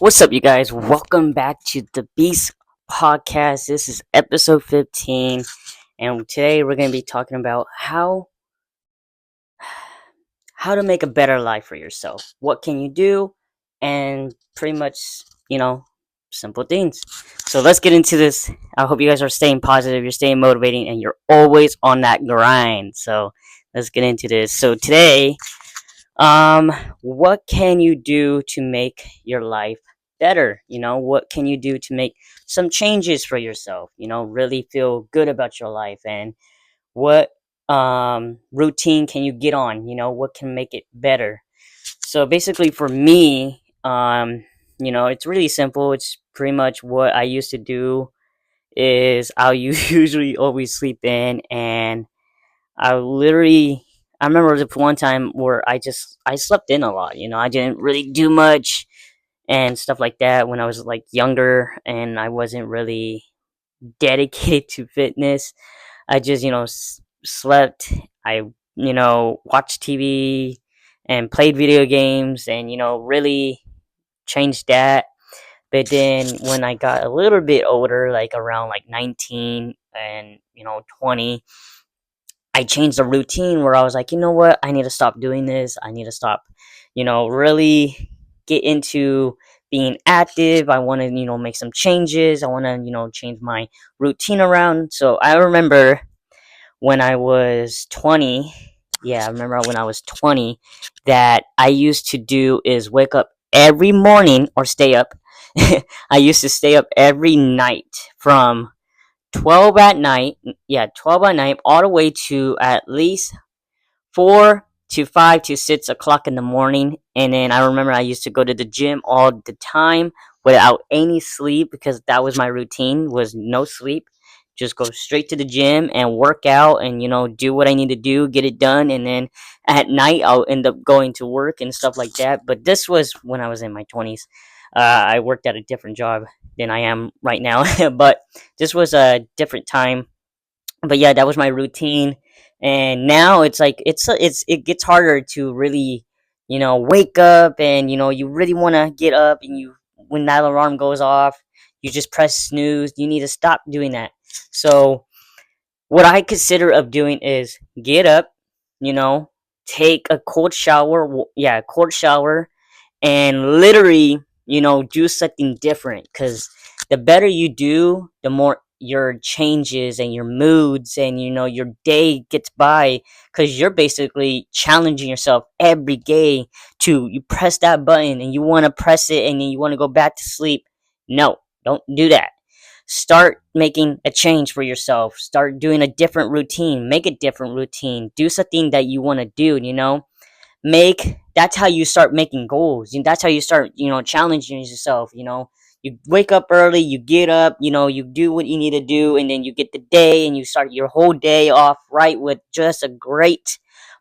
What's up, you guys? Welcome back to the Beast Podcast. This is episode 15, and today we're going to be talking about how to make a better life for yourself. What can you do, and pretty much, you know, simple things. So let's get into this. I hope you guys are staying positive, you're staying motivating, and you're always on that grind. So let's get into this. So today, um, what can you do to make your life better? What can you do to make some changes for yourself? Really feel good about your life, and what routine can you get on? What can make it better? So basically, for me, it's really simple. It's pretty much what I used to do. Is I'll usually always sleep in, and I literally I remember the one time where I slept in a lot. I didn't really do much and stuff like that when I was like younger, and I wasn't really dedicated to fitness. I just slept. I watched TV and played video games, and really changed that. But then when I got a little bit older, like around like 19 and 20, I changed the routine where I was like, you know what, I need to stop doing this. I need to stop, really get into being active. I want to, make some changes. I want to, change my routine around. So I remember when I was 20, yeah, I remember when I was 20, that I used to do is wake up every morning or stay up. I used to stay up every night from 12 at night, yeah, 12 at night, all the way to at least 4 to 5 to 6 o'clock in the morning. And then I remember I used to go to the gym all the time without any sleep, because that was my routine, was no sleep. Just go straight to the gym and work out and, do what I need to do, get it done. And then at night, I'll end up going to work and stuff like that. But this was when I was in my 20s. I worked at a different job than I am right now. But this was a different time. But yeah, that was my routine. And now it's like it gets harder to really wake up, and you really want to get up, and you when that alarm goes off, you just press snooze. You need to stop doing that. So what I consider of doing is get up, you know take a cold shower, yeah, cold shower, and literally, do something different. Because the better you do, the more your changes and your moods and your day gets by, because you're basically challenging yourself every day to you press that button and you want to press it and then you want to go back to sleep. No, don't do that. Start making a change for yourself. Start doing a different routine. Make a different routine. Do something that you want to do, make that's how you start making goals, and that's how you start challenging yourself. You wake up early, you get up, you do what you need to do, and then you get the day and you start your whole day off right with just a great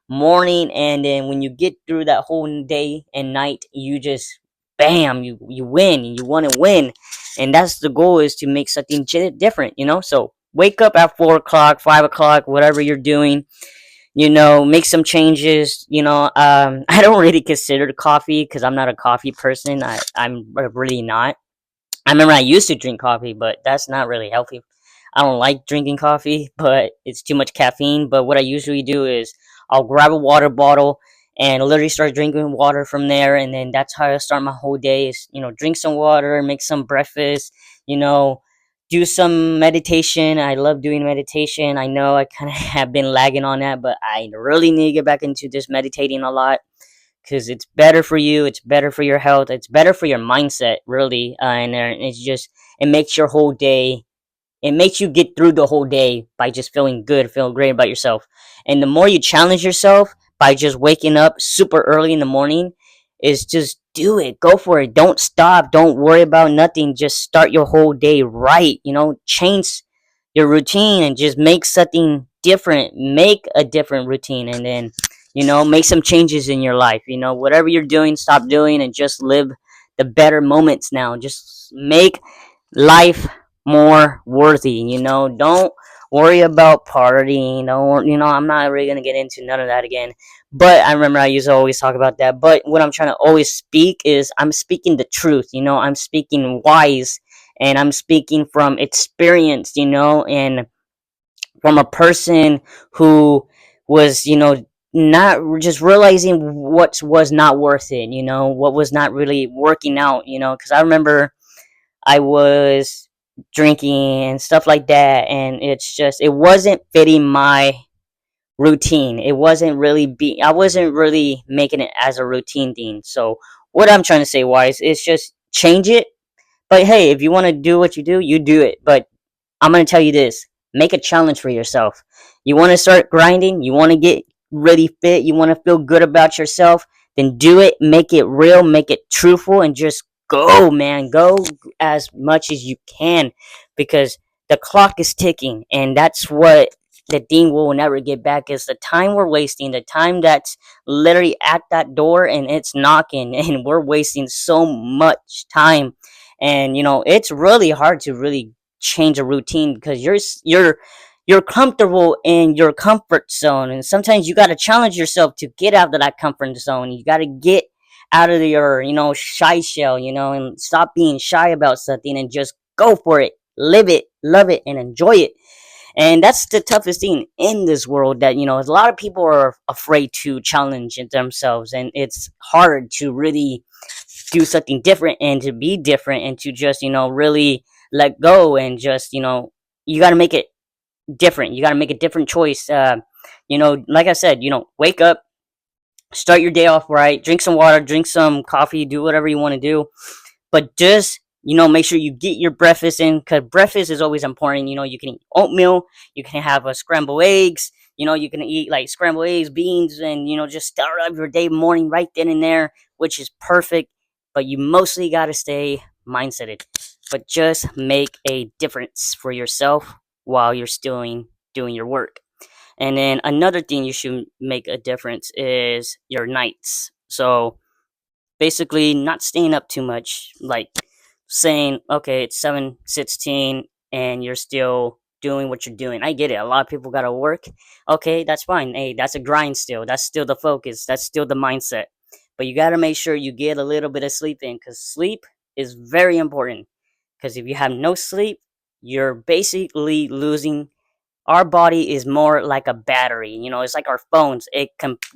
morning. And then when you get through that whole day and night, you just bam, you win, and you want to win. And that's the goal, is to make something different. So wake up at 4 o'clock, 5 o'clock, whatever you're doing, make some changes. I don't really consider coffee, because I'm not a coffee person. I'm really not. I remember I used to drink coffee, but that's not really healthy. I don't like drinking coffee, but it's too much caffeine. But what I usually do is I'll grab a water bottle and literally start drinking water from there. And then that's how I start my whole day, is, drink some water, make some breakfast, you know, do some meditation. I love doing meditation. I know I kind of have been lagging on that, but I really need to get back into this meditating a lot, because it's better for you, it's better for your health, it's better for your mindset, really. And it's just, it makes your whole day, it makes you get through the whole day by just feeling good, feeling great about yourself. And the more you challenge yourself by just waking up super early in the morning, is just do it, go for it, don't stop, don't worry about nothing, just start your whole day right. Change your routine and just make something different, make a different routine. And then make some changes in your life. Whatever you're doing, stop doing, and just live the better moments now. Just make life more worthy. Don't worry about partying. Don't, I'm not really gonna get into none of that again. But I remember I used to always talk about that. But what I'm trying to always speak is I'm speaking the truth, I'm speaking wise, and I'm speaking from experience, and from a person who was, not just realizing what was not worth it, what was not really working out, because I remember I was drinking and stuff like that, and it wasn't fitting my routine. It wasn't really I wasn't really making it as a routine thing. So what I'm trying to say, wise, is just change it. But hey, if you want to do what you do it. But I'm gonna tell you this: make a challenge for yourself. You want to start grinding. You want to get really fit. You want to feel good about yourself. Then do it. Make it real. Make it truthful, and just go, man. Go as much as you can, because the clock is ticking, and that's what the thing we'll never get back is the time we're wasting, the time that's literally at that door and it's knocking, and we're wasting so much time. And it's really hard to really change a routine because you're comfortable in your comfort zone, and sometimes you got to challenge yourself to get out of that comfort zone. You got to get out of your shy shell, and stop being shy about something and just go for it, live it, love it, and enjoy it. And that's the toughest thing in this world, that a lot of people are afraid to challenge themselves, and it's hard to really do something different and to be different and to just really let go, and just you got to make it different. You got to make a different choice. Like I said, wake up, start your day off right, drink some water, drink some coffee, do whatever you want to do, but just make sure you get your breakfast in, because breakfast is always important. You can eat oatmeal, you can have a scrambled eggs, you can eat like scrambled eggs, beans, and just start up your day morning right then and there, which is perfect. But you mostly got to stay mindseted, but just make a difference for yourself while you're still doing your work. And then another thing you should make a difference is your nights. So basically not staying up too much, like saying, okay, it's 7:16 and you're still doing what you're doing. I get it, a lot of people gotta work. Okay, that's fine. Hey, that's a grind still. That's still the focus. That's still the mindset. But you gotta make sure you get a little bit of sleep in, because sleep is very important. Because if you have no sleep, you're basically losing. Our body is more like a battery. It's like our phones. It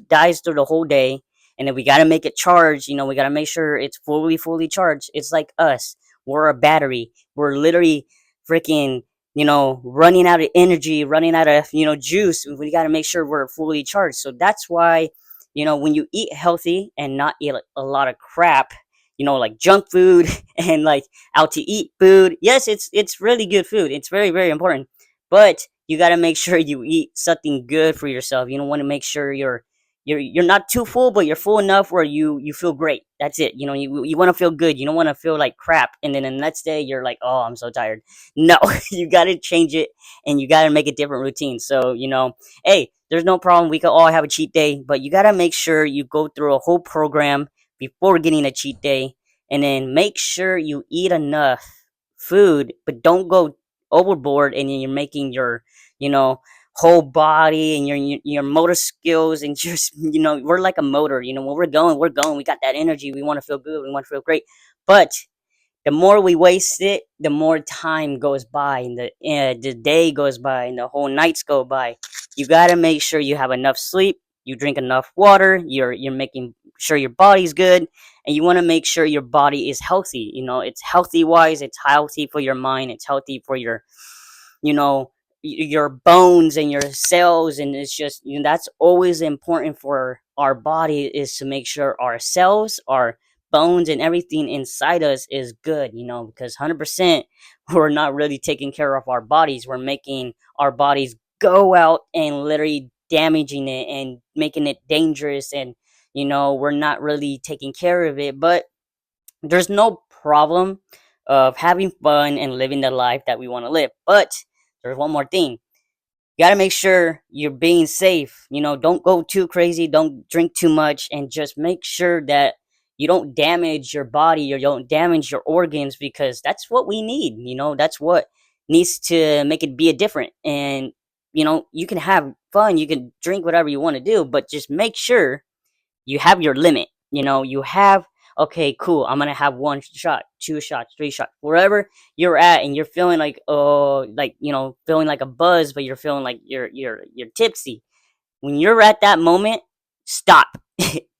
dies through the whole day, and then we got to make it charge. We got to make sure it's fully charged. It's like us. We're a battery. We're literally freaking running out of energy, running out of juice. We got to make sure we're fully charged. So that's why when you eat healthy and not eat a lot of crap, like junk food and like out to eat food. Yes, it's really good food. It's very, very important, but you got to make sure you eat something good for yourself. You don't want to make sure you're not too full, but you're full enough where you feel great. That's it. You want to feel good. You don't want to feel like crap, and then the next day you're like, oh, I'm so tired. No, you got to change it, and you got to make a different routine. So hey, there's no problem. We could all have a cheat day, but you got to make sure you go through a whole program before getting a cheat day, and then make sure you eat enough food, but don't go overboard, and then you're making your you know whole body and your motor skills, and just we're like a motor. When we're going, we got that energy, we want to feel good, we want to feel great. But the more we waste it, the more time goes by, and the day goes by, and the whole nights go by. You got to make sure you have enough sleep, you drink enough water, you're making sure your body's good, and you want to make sure your body is healthy. It's healthy wise, it's healthy for your mind, it's healthy for your you know your bones and your cells. And it's just that's always important for our body, is to make sure our cells, our bones, and everything inside us is good. Because 100% we're not really taking care of our bodies. We're making our bodies go out and literally damaging it and making it dangerous, and we're not really taking care of it. But there's no problem of having fun and living the life that we want to live. But there's one more thing. You got to make sure you're being safe. Don't go too crazy, don't drink too much, and just make sure that you don't damage your body or you don't damage your organs, because that's what we need. That's what needs to make it be a different. And you can have fun, you can drink whatever you want to do, but just make sure you have your limit. You have, okay, cool. I'm gonna have one shot, two shots, three shots, wherever you're at, and you're feeling like, oh, like feeling like a buzz, but you're feeling like you're tipsy. When you're at that moment, stop.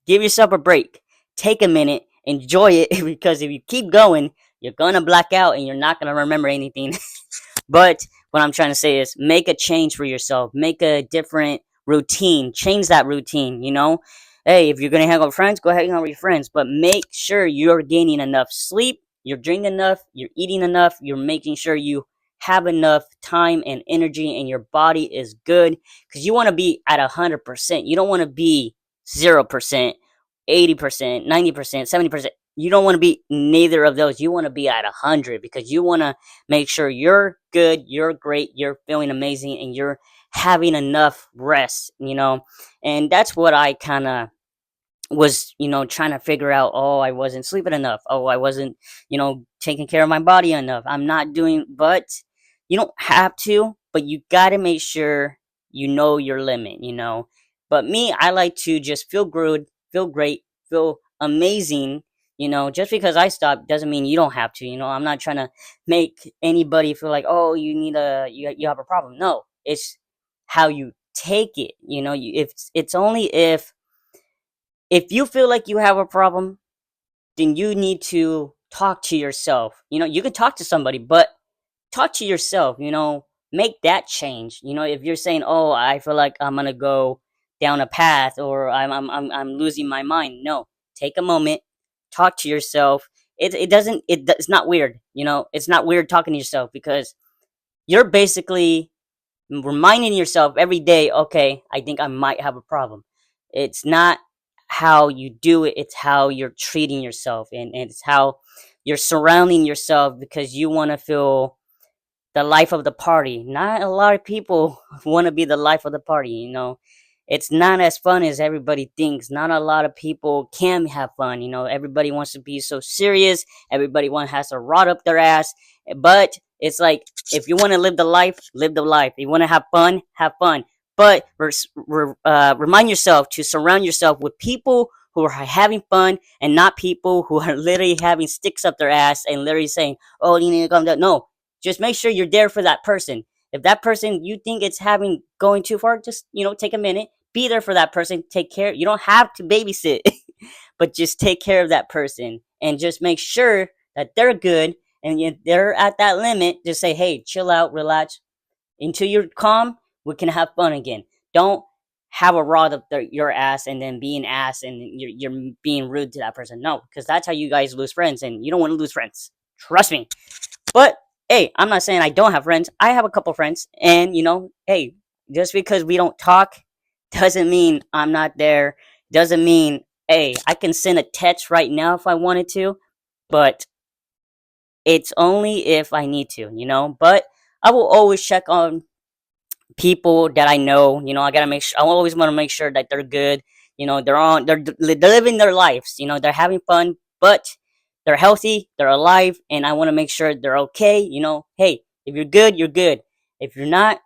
Give yourself a break. Take a minute. Enjoy it because if you keep going, you're gonna black out and you're not gonna remember anything. But what I'm trying to say is make a change for yourself. Make a different routine. Change that routine. Hey, if you're going to hang out with friends, go hang out with your friends. But make sure you're gaining enough sleep, you're drinking enough, you're eating enough, you're making sure you have enough time and energy and your body is good. Because you want to be at 100%. You don't want to be 0%, 80%, 90%, 70%. You don't want to be neither of those. You want to be at 100 because you want to make sure you're good, you're great, you're feeling amazing, and you're having enough rest. And that's what I kind of was, trying to figure out. Oh, I wasn't sleeping enough. Oh, I wasn't, taking care of my body enough. I'm not doing, but you don't have to, but you got to make sure you know your limit. But me, I like to just feel good, feel great, feel amazing. Just because I stop doesn't mean you don't have to. I'm not trying to make anybody feel like, oh, you have a problem. No, it's how you take it. If it's only if you feel like you have a problem, then you need to talk to yourself. You can talk to somebody, but talk to yourself. Make that change. If you're saying, "Oh, I feel like I'm gonna go down a path, or I'm losing my mind," no, take a moment, talk to yourself. It's not weird. It's not weird talking to yourself because you're basically reminding yourself every day, okay, I think I might have a problem. It's not how you do it, it's how you're treating yourself, and it's how you're surrounding yourself because you want to feel the life of the party. Not a lot of people want to be the life of the party. It's not as fun as everybody thinks. Not a lot of people can have fun. Everybody wants to be so serious. Everybody has to rot up their ass. But it's like, if you want to live the life, live the life. If you want to have fun, have fun. But remind yourself to surround yourself with people who are having fun and not people who are literally having sticks up their ass and literally saying, "Oh, you need to calm down." No, just make sure you're there for that person. If that person you think it's having going too far, just take a minute, be there for that person, take care. You don't have to babysit, but just take care of that person and just make sure that they're good and they're at that limit. Just say, "Hey, chill out, relax until you're calm. We can have fun again." Don't have a rod up your ass and then be an ass and you're being rude to that person. No, because that's how you guys lose friends, and you don't want to lose friends. Trust me. But hey, I'm not saying I don't have friends. I have a couple friends, and hey, just because we don't talk doesn't mean I'm not there. Doesn't mean, hey, I can send a text right now if I wanted to, but it's only if I need to. But I will always check on people that I know. I gotta make sure. I always want to make sure that they're good. They're living their lives. They're having fun, but they're healthy, they're alive, and I want to make sure they're okay. Hey, if you're good, you're good. If you're not,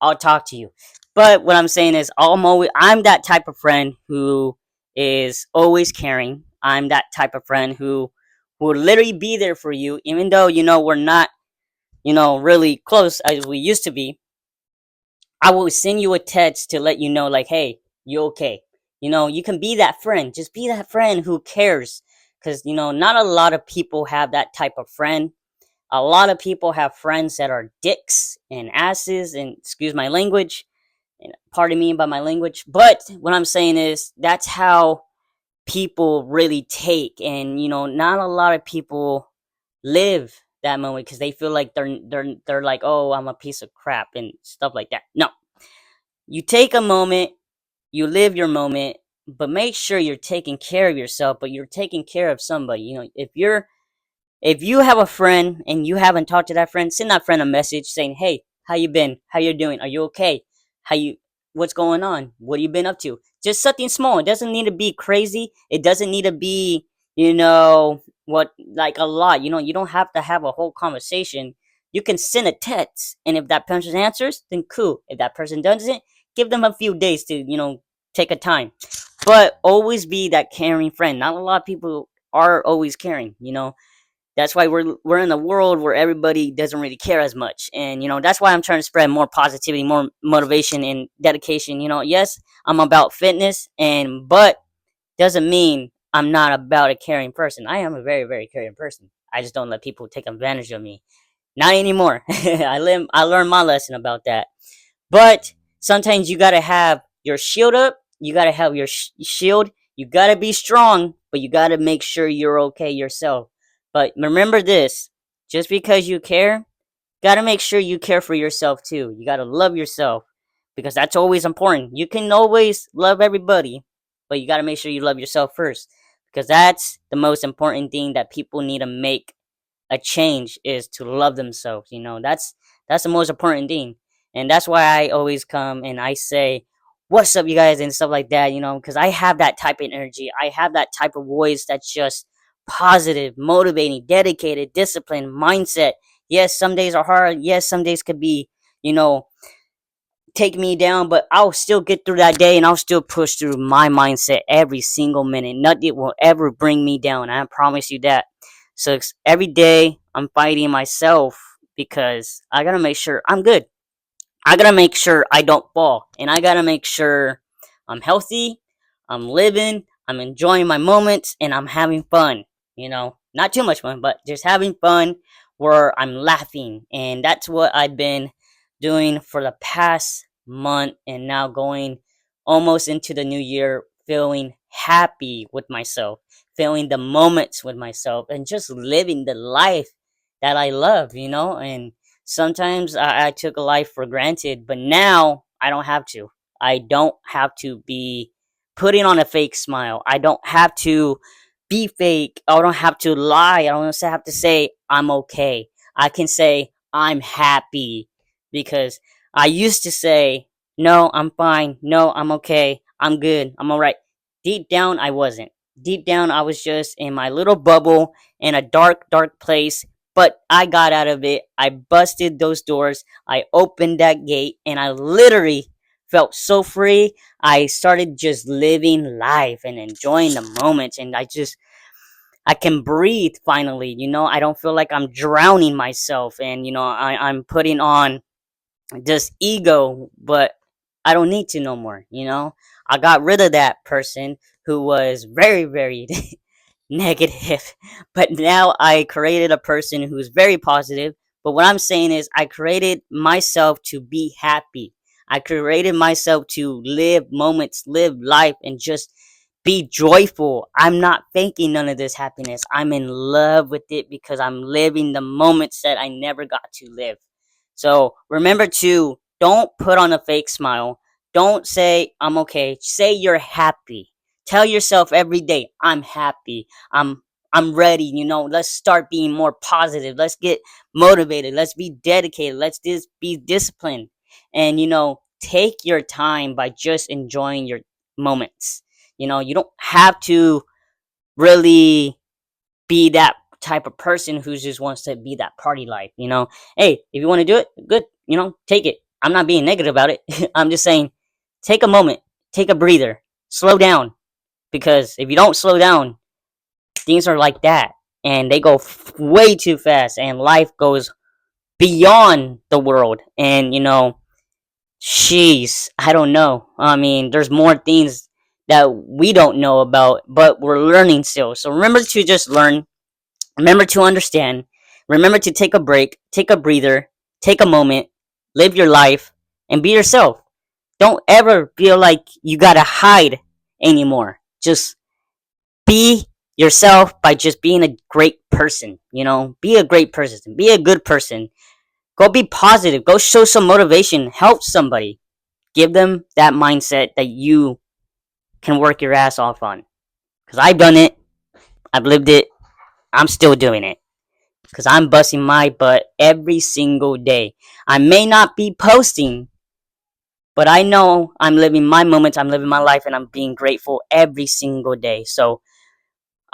I'll talk to you. But what I'm saying is, I'm that type of friend who is always caring. I'm that type of friend who will literally be there for you, even though we're not really close as we used to be. I will send you a text to let you know, like, hey, you okay? You can be that friend. Just be that friend who cares. Because, not a lot of people have that type of friend. A lot of people have friends that are dicks and asses, and excuse my language. And pardon me by my language. But what I'm saying is, that's how people really take. And, not a lot of people live that moment because they feel like they're like, oh, I'm a piece of crap and stuff like that. No, you take a moment, you live your moment, but make sure you're taking care of yourself, but you're taking care of somebody. If you have a friend and you haven't talked to that friend, send that friend a message saying, "Hey, how you been? How you doing? Are you okay? How you what's going on? What have you been up to?" Just something small. It doesn't need to be crazy. It doesn't need to be, what like a lot. You don't have to have a whole conversation. You can send a text, and if that person answers, then cool. If that person doesn't, give them a few days to, take a time. But always be that caring friend. Not a lot of people are always caring. That's why we're in a world where everybody doesn't really care as much, and that's why I'm trying to spread more positivity, more motivation, and dedication. Yes, I'm about fitness, but doesn't mean I'm not about a caring person. I am a very, very caring person. I just don't let people take advantage of me. Not anymore. I learned my lesson about that. But sometimes you gotta have your shield up. You gotta have your shield. You gotta be strong, but you gotta make sure you're okay yourself. But remember this: just because you care, gotta make sure you care for yourself too. You gotta love yourself because that's always important. You can always love everybody, but you gotta make sure you love yourself first because that's the most important thing that people need to make a change is to love themselves. That's the most important thing, and that's why I always come and I say, "What's up, you guys?" and stuff like that. Because I have that type of energy. I have that type of voice that's just positive, motivating, dedicated, disciplined mindset. Yes, some days are hard. Yes, some days could be, you know, take me down, but I'll still get through that day and I'll still push through my mindset every single minute. Nothing will ever bring me down. I promise you that. So every day I'm fighting myself because I gotta make sure I'm good. I gotta make sure I don't fall. And I gotta make sure I'm healthy, I'm living, I'm enjoying my moments, and I'm having fun. Not too much fun, but just having fun where I'm laughing. And that's what I've been doing for the past month and now going almost into the new year, feeling happy with myself, feeling the moments with myself, and just living the life that I love. And sometimes I took a life for granted, but now I don't have to. I don't have to be putting on a fake smile. I don't have to be fake. I don't have to lie. I don't have to say I'm okay. I can say I'm happy because I used to say, no, I'm fine. No, I'm okay. I'm good. I'm all right. Deep down, I wasn't. Deep down, I was just in my little bubble in a dark, dark place, but I got out of it. I busted those doors. I opened that gate and I literally felt so free. I started just living life and enjoying the moments, and I can breathe finally. I don't feel like I'm drowning myself, and I'm putting on this ego, but I don't need to no more. I got rid of that person who was very, very negative. But now I created a person who's very positive. But what I'm saying is, I created myself to be happy. I created myself to live moments, live life, and just be joyful. I'm not faking none of this happiness. I'm in love with it because I'm living the moments that I never got to live. So remember to don't put on a fake smile. Don't say I'm okay. Say you're happy. Tell yourself every day, I'm happy. I'm ready. Let's start being more positive. Let's get motivated. Let's be dedicated. Let's just be disciplined. And take your time by just enjoying your moments. You don't have to really be that type of person who just wants to be that party life. Hey, if you want to do it, good. Take it. I'm not being negative about it. I'm just saying, take a moment, take a breather, slow down. Because if you don't slow down, things are like that, and they go way too fast, and life goes beyond the world. And sheesh, I don't know. I mean, there's more things that we don't know about, but we're learning still. So remember to just learn. Remember to understand. Remember to take a break, take a breather, take a moment, live your life, and be yourself. Don't ever feel like you gotta hide anymore. Just be yourself by just being a great person. Be a great person. Be a good person. Go be positive. Go show some motivation. Help somebody. Give them that mindset that you can work your ass off on. Because I've done it. I've lived it. I'm still doing it. Because I'm busting my butt every single day. I may not be posting, but I know I'm living my moments. I'm living my life, and I'm being grateful every single day. So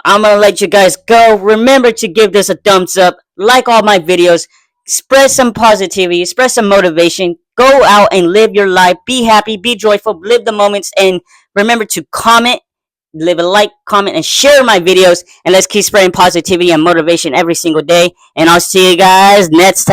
I'm gonna let you guys go. Remember to give this a thumbs up, like all my videos, Spread some positivity, spread some motivation. Go out and live your life. Be happy, be joyful, live the moments, and remember to comment, leave a like, comment, and share my videos. And let's keep spreading positivity and motivation every single day. And I'll see you guys next time.